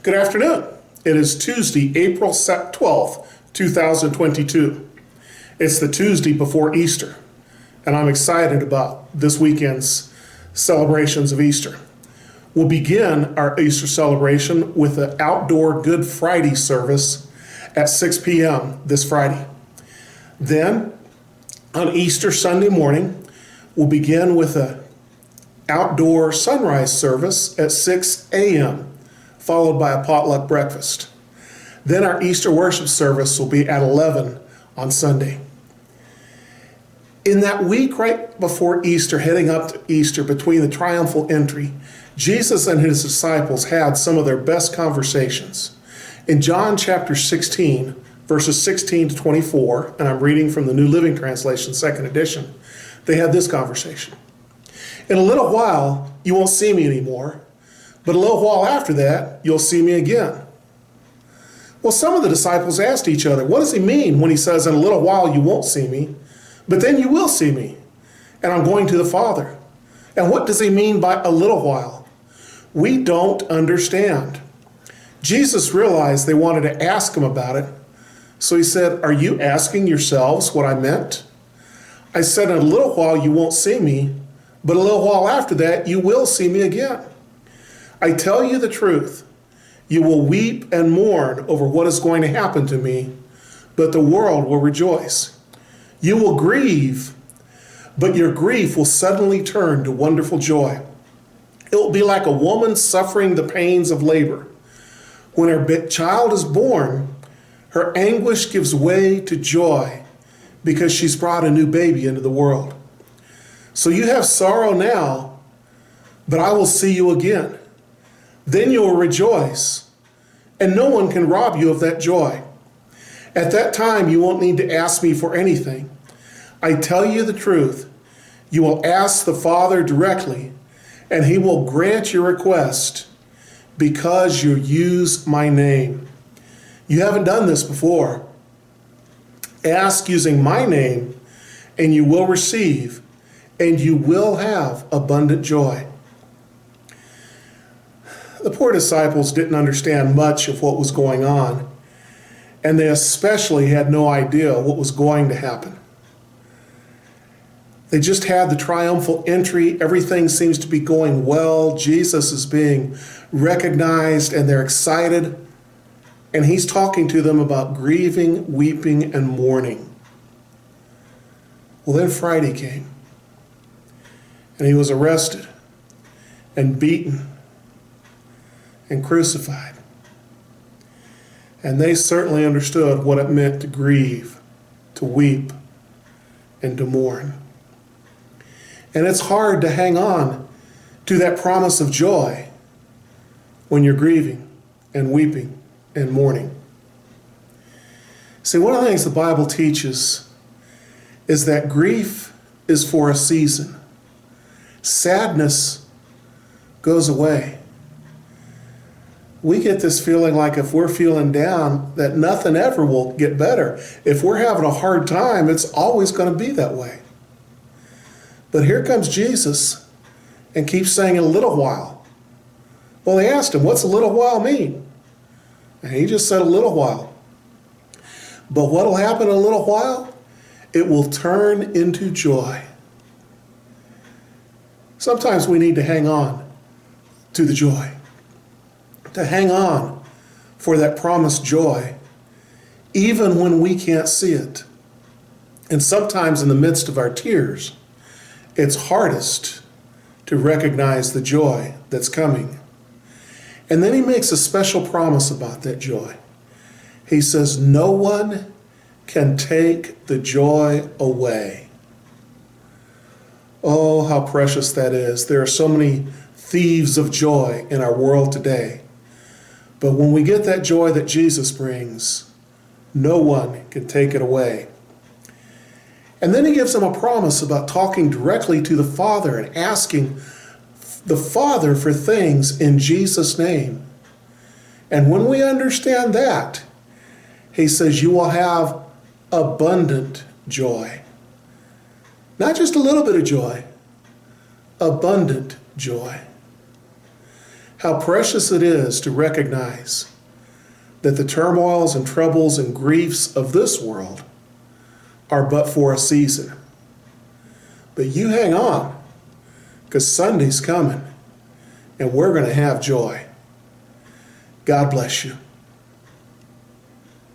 Good afternoon. It is Tuesday, April 12th, 2022. It's the Tuesday before Easter, and I'm excited about this weekend's celebrations of Easter. We'll begin our Easter celebration with the outdoor Good Friday service at 6 p.m. this Friday. Then, on Easter Sunday morning, we'll begin with an outdoor sunrise service at 6 a.m., followed by a potluck breakfast. Then our Easter worship service will be at 11 on Sunday. In that week right before Easter, heading up to Easter, between the triumphal entry, Jesus and his disciples had some of their best conversations. In John chapter 16, verses 16 to 24, and I'm reading from the New Living Translation, second edition, they had this conversation. In a little while, you won't see me anymore, but a little while after that, you'll see me again. Well, some of the disciples asked each other, what does he mean when he says, in a little while you won't see me, but then you will see me, and I'm going to the Father? And what does he mean by a little while? We don't understand. Jesus realized they wanted to ask him about it, so he said, are you asking yourselves what I meant? I said, in a little while you won't see me, but a little while after that you will see me again. I tell you the truth, you will weep and mourn over what is going to happen to me, but the world will rejoice. You will grieve, but your grief will suddenly turn to wonderful joy. It will be like a woman suffering the pains of labor. When her child is born, her anguish gives way to joy because she's brought a new baby into the world. So you have sorrow now, but I will see you again. Then you will rejoice, and no one can rob you of that joy. At that time, you won't need to ask me for anything. I tell you the truth, you will ask the Father directly, and he will grant your request because you use my name. You haven't done this before. Ask using my name, and you will receive, and you will have abundant joy. The poor disciples didn't understand much of what was going on, and they especially had no idea what was going to happen. They just had the triumphal entry. Everything seems to be going well. Jesus is being recognized, and they're excited. And he's talking to them about grieving, weeping, and mourning. Well, then Friday came, and he was arrested and beaten and crucified. And they certainly understood what it meant to grieve, to weep, and to mourn. And it's hard to hang on to that promise of joy when you're grieving and weeping and mourning. See, one of the things the Bible teaches is that grief is for a season. Sadness goes away. We get this feeling like if we're feeling down, that nothing ever will get better. If we're having a hard time, it's always going to be that way. But here comes Jesus and keeps saying, in a little while. Well, they asked him, what's a little while mean? And he just said a little while. But what will happen in a little while? It will turn into joy. Sometimes we need to hang on to the joy, to hang on for that promised joy, even when we can't see it. And sometimes in the midst of our tears, it's hardest to recognize the joy that's coming. And then he makes a special promise about that joy. He says, no one can take the joy away. Oh, how precious that is. There are so many thieves of joy in our world today. But when we get that joy that Jesus brings, no one can take it away. And then he gives them a promise about talking directly to the Father and asking the Father for things in Jesus' name. And when we understand that, he says you will have abundant joy. Not just a little bit of joy, abundant joy. how precious it is to recognize that the turmoils and troubles and griefs of this world are but for a season. But you hang on, because Sunday's coming, and we're going to have joy. God bless you.